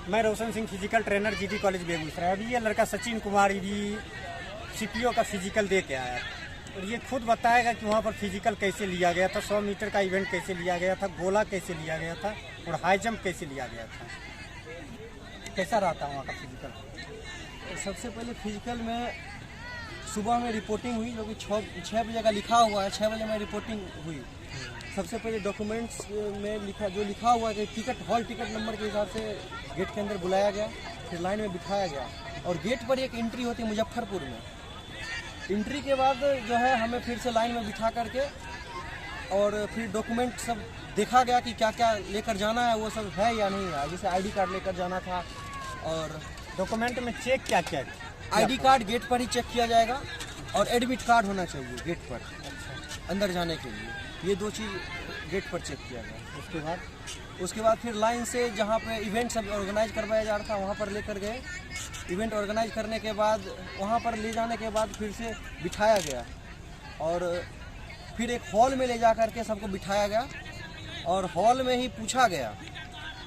मैं Roshan Singh, physical trainer, GD college Begusarai. अभी ये लड़का सचिन कुमार भी सीपीओ का फिजिकल दे के आया और ये खुद बताएगा कि वहाँ पर फिजिकल कैसे लिया गया था, 100 मीटर का इवेंट कैसे लिया गया था, गोला कैसे लिया गया था और हाई जंप कैसे लिया गया था। कैसा रहा था वहाँ का फिजिकल? सबसे पहले फिजिकल में सुबह में रिपोर्टिंग हुई, जो कि 6 बजे का लिखा हुआ है। 6 बजे में रिपोर्टिंग हुई। सबसे पहले डॉक्यूमेंट्स में लिखा हुआ है कि टिकट हॉल टिकट नंबर के हिसाब से गेट के अंदर बुलाया गया, फिर लाइन में बिठाया गया और गेट पर एक एंट्री होती है मुजफ्फरपुर में। एंट्री के बाद जो है हमें फिर से लाइन में बिठा करके और फिर डॉक्यूमेंट सब देखा गया कि क्या क्या लेकर जाना है, वो सब है या नहीं है। जैसे आईडी कार्ड लेकर जाना था और डॉक्यूमेंट में चेक क्या क्या है? आईडी कार्ड गेट पर ही चेक किया जाएगा और एडमिट कार्ड होना चाहिए गेट पर अंदर जाने के लिए। ये 2 चीज़ गेट पर चेक किया गया। उसके बाद फिर लाइन से जहाँ पे इवेंट सब ऑर्गेनाइज करवाया जा रहा था वहाँ पर लेकर गए। इवेंट ऑर्गेनाइज करने के बाद वहाँ पर ले जाने के बाद फिर से बिठाया गया और फिर एक हॉल में ले जा कर के सबको बिठाया गया और हॉल में ही पूछा गया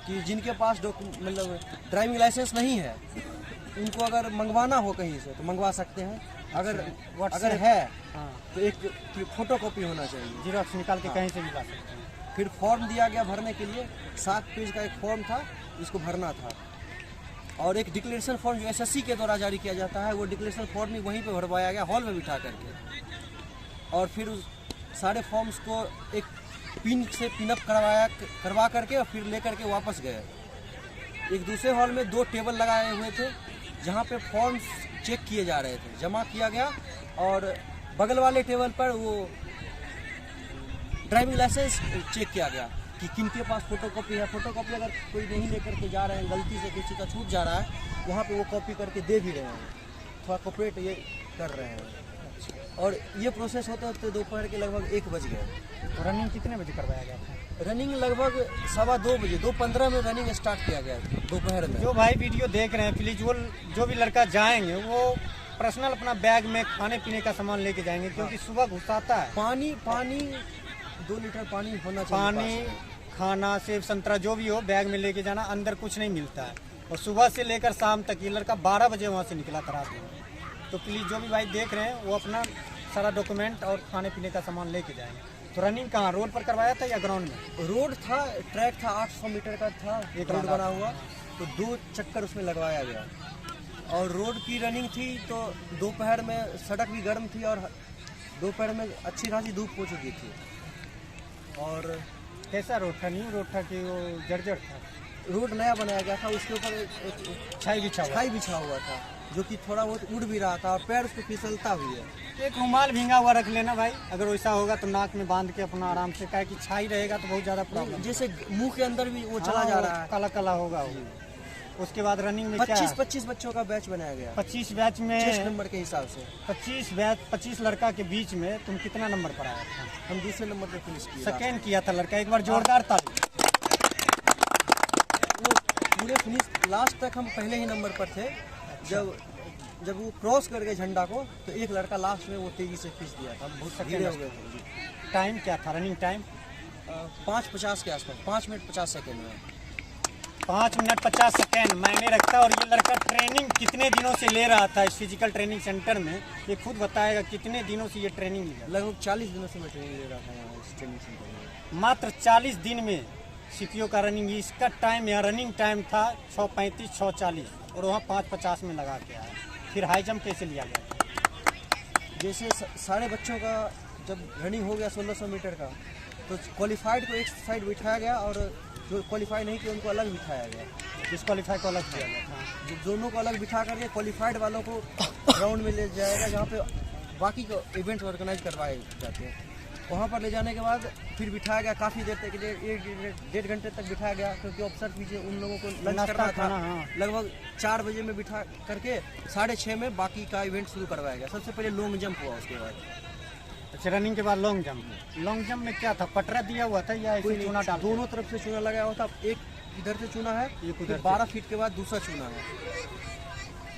कि जिनके पास मतलब ड्राइविंग लाइसेंस नहीं है उनको अगर मंगवाना हो कहीं से तो मंगवा सकते हैं, अगर है तो एक फोटो कॉपी होना चाहिए, जीरोक्स निकाल के कहीं से भी ला सकते हैं। फिर फॉर्म दिया गया भरने के लिए। 7 पेज का एक फॉर्म था जिसको भरना था और एक डिक्लेरेशन फॉर्म जो एसएससी के द्वारा जारी किया जाता है वो डिक्लेरेशन फॉर्म भी वहीं पे भरवाया गया हॉल में बिठा करके। और फिर उस सारे फॉर्म्स को एक पिन से पिनअप करवा करके और फिर लेकर के वापस गए। एक दूसरे हॉल में 2 टेबल लगाए हुए थे जहाँ पे फॉर्म्स चेक किए जा रहे थे, जमा किया गया और बगल वाले टेबल पर वो ड्राइविंग लाइसेंस चेक किया गया कि किनके पास फोटोकॉपी है। फोटोकॉपी अगर कोई नहीं लेकर के जा रहे हैं, गलती से किसी का छूट जा रहा है, वहाँ पे वो कॉपी करके दे भी रहे हैं, थोड़ा कोऑपरेट ये कर रहे हैं। और ये प्रोसेस होते होते दोपहर के लगभग 1 बज गए। रनिंग कितने बजे करवाया गया था? रनिंग लगभग 2:15 बजे 2:15 में रनिंग स्टार्ट किया गया दोपहर में। जो भाई वीडियो देख रहे हैं प्लीज वो जो भी लड़का जाएंगे वो पर्सनल अपना बैग में खाने पीने का सामान लेके जाएंगे क्योंकि सुबह घुसाता है। पानी 2 लीटर पानी होना चाहिए। पानी, खाना, सेब, संतरा जो भी हो बैग में लेके जाना, अंदर कुछ नहीं मिलता है। और सुबह से लेकर शाम तक ये लड़का 12 बजे वहाँ से निकला था रात में। तो प्लीज़ जो भी भाई देख रहे हैं वो अपना सारा डॉक्यूमेंट और खाने पीने का सामान लेके जाएंगे। तो रनिंग कहाँ, रोड पर करवाया था या ग्राउंड में? रोड था, ट्रैक था, 800 मीटर का था, एक रोड बना हुआ, तो 2 चक्कर उसमें लगवाया गया। और रोड की रनिंग थी तो दोपहर में सड़क भी गर्म थी और दोपहर में अच्छी खासी धूप हो चुकी थी। और कैसा रोड था? न्यू रोड था कि वो जर्जर था? रोड नया बनाया गया था, उसके ऊपर एक छाई बिछा हुआ था जो कि थोड़ा बहुत उड़ भी रहा था और पैर उसको फिसलता हुई है। एक रुमाल भींगा हुआ रख लेना भाई, अगर वैसा होगा तो नाक में बांध के अपना आराम से, क्या कि छाई रहेगा तो बहुत ज़्यादा प्रॉब्लम। जैसे मुंह के अंदर भी वो चला जा रहा है, काला काला होगा वो। उसके बाद रनिंग में 25 बच्चों का बैच बनाया गया। 25 बैच में 6 नंबर के हिसाब से 25 लड़का के बीच में तुम कितना नंबर पर आया था? हम दूसरे नंबर पर फिनिश किया। सेकेंड किया था लड़का, एक बार जोरदार ताली। वो पूरे फिनिश लास्ट तक हम पहले ही नंबर पर थे। जब वो क्रॉस कर गए झंडा को तो एक लड़का लास्ट में वो तेजी से खींच दिया था, बहुत धीरे हो गए थे। टाइम क्या था रनिंग टाइम? 5:50 के आसपास, 5 मिनट 50 सेकेंड में। 5 मिनट 50 सेकेंड मायने रखता है। और ये लड़का ट्रेनिंग कितने दिनों से ले रहा था इस फिजिकल ट्रेनिंग सेंटर में, ये खुद बताएगा कितने दिनों से ये ट्रेनिंग लिया? लगभग 40 दिनों से मैं ट्रेनिंग ले रहा था यहाँ इस ट्रेनिंग सेंटर में। मात्र 40 दिन में सीपीओ का रनिंग, इसका टाइम यहाँ रनिंग टाइम था 6:35 6:40 और वहाँ 5:50 में लगा के आया। फिर हाई जंप कैसे लिया गया? जैसे सारे बच्चों का जब रनिंग हो गया 1600 मीटर का तो क्वालिफाइड को एक साइड बिठाया गया और जो क्वालिफाई नहीं किए उनको अलग बिठाया गया। डिस्क्वालीफाई को अलग किया गया था। दोनों को अलग बिठा करके क्वालिफाइड वालों को ग्राउंड में ले जाएगा जहाँ पे बाकी को इवेंट्स ऑर्गेनाइज करवाए जाते हैं। वहाँ पर ले जाने के बाद फिर बिठाया गया काफ़ी देर तक, 1.5 घंटे तक बिठाया गया क्योंकि ऑफिसर पीछे उन लोगों को लंच करना था। लगभग 4 बजे में बिठा करके 6:30 में बाकी का इवेंट शुरू करवाया गया। सबसे पहले लॉन्ग जंप हुआ, उसके बाद अच्छा रनिंग के बाद लॉन्ग जंप में क्या था? पटरा दिया हुआ था या चूना डाल? दोनों तरफ से चूना लगाया हुआ था। एक इधर से चूना है, फिर 12 फीट के बाद दूसरा चूना है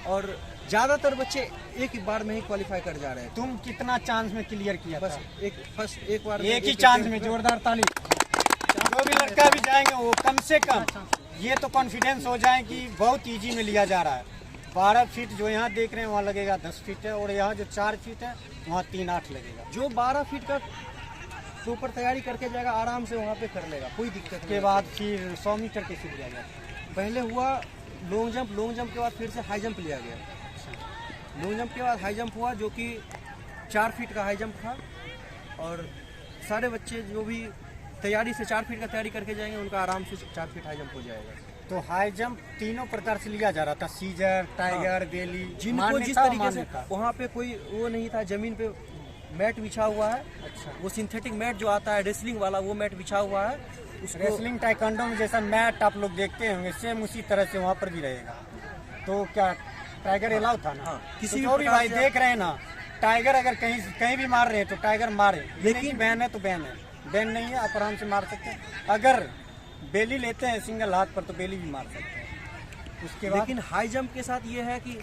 और ज़्यादातर बच्चे एक बार में ही क्वालिफाई कर जा रहे हैं। तुम कितना चांस में क्लियर किया? बस एक बार एक ही चांस में। जोरदार ताली। जो भी लड़का भी जाएंगे वो कम से कम ये तो कॉन्फिडेंस हो जाए कि बहुत इजी में लिया जा रहा है। 12 फीट जो यहाँ देख रहे हैं वहाँ लगेगा 10 फीट है, और यहाँ जो 4 फीट है वहाँ 3-8 लगेगा। जो 12 फीट का ऊपर तैयारी करके जाएगा आराम से वहाँ पे कर लेगा, कोई दिक्कत नहीं। उसके बाद फिर 100 मीटर कैसे लिया गया? पहले हुआ लॉन्ग जंप के बाद फिर से हाई जंप लिया गया। लॉन्ग जंप के बाद हाई जंप हुआ, जो कि 4 फीट का हाई जंप था, और सारे बच्चे जो भी तैयारी से 4 फीट का तैयारी करके जाएंगे उनका आराम से 4 फीट हाई जंप हो जाएगा। तो हाई जंप तीनों प्रकार से लिया जा रहा था, सीजर, टाइगर, बेली, जिनको जिस तरीके से वहाँ पे कोई वो नहीं था, जमीन पे मैट बिछा हुआ है। अच्छा, वो सिंथेटिक मैट जो आता है रेसलिंग वाला, वो मैट बिछा हुआ है। उसको रेसलिंग टाइकोंडो में जैसा मैट आप लोग देखते होंगे सेम उसी तरह से वहाँ पर भी रहेगा। तो क्या टाइगर अलाउ था ना? हाँ, किसी भी तो भी भाई प्रकार से देख रहे हैं ना, टाइगर अगर कहीं भी मार रहे हैं तो टाइगर मारे, लेकिन बैन है तो बैन है, बैन नहीं है आप आराम से मार सकते हैं। अगर बेली लेते हैं सिंगल हाथ पर तो बेली भी मार सकते हैं। उसके बाद लेकिन हाई जंप के साथ ये है कि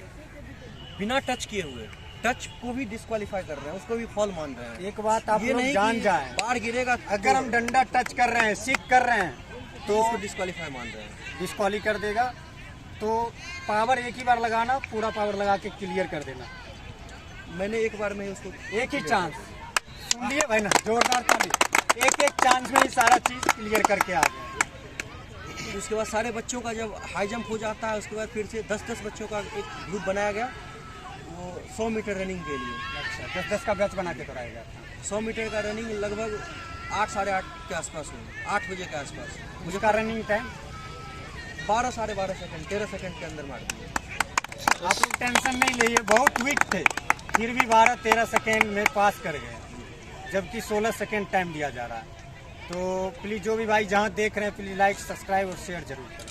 बिना टच किए हुए, टच को भी डिस्क्वालीफाई कर रहे हैं, उसको भी फॉल मान रहे हैं। एक बात आप ये लोग नहीं जान कि जाए, बाढ़ गिरेगा अगर हम डंडा टच कर रहे हैं, सिक कर रहे हैं तो उसको डिस्क्वालीफाई मान रहे हैं, डिस्क्वाली कर देगा। तो पावर एक ही बार लगाना, पूरा पावर लगा के क्लियर कर देना। मैंने एक बार में उसको एक ही चांस, सुन लिए भाई ना, जोरदार ताली, एक चांस में ही सारा चीज क्लियर करके आ गया। उसके बाद सारे बच्चों का जब हाई जंप हो जाता है, उसके बाद फिर से 10-10 बच्चों का एक ग्रुप बनाया गया, वो 100 मीटर रनिंग के लिए। अच्छा, 10-10 का बैच बना के कराएगा। 100 मीटर का रनिंग लगभग 8 साढ़े 8 के आसपास हुआ, 8 बजे के आसपास। उसका रनिंग टाइम 12 साढ़े 12 सेकंड, 13 सेकंड के अंदर मार दिए। आप लोग टेंशन नहीं लिए, बहुत वीक थे, फिर भी 12-13 सेकेंड में पास कर गए, जबकि 16 सेकेंड टाइम दिया जा रहा है। तो प्लीज़ जो भी भाई जहाँ देख रहे हैं प्लीज़ लाइक, सब्सक्राइब और शेयर जरूर करें।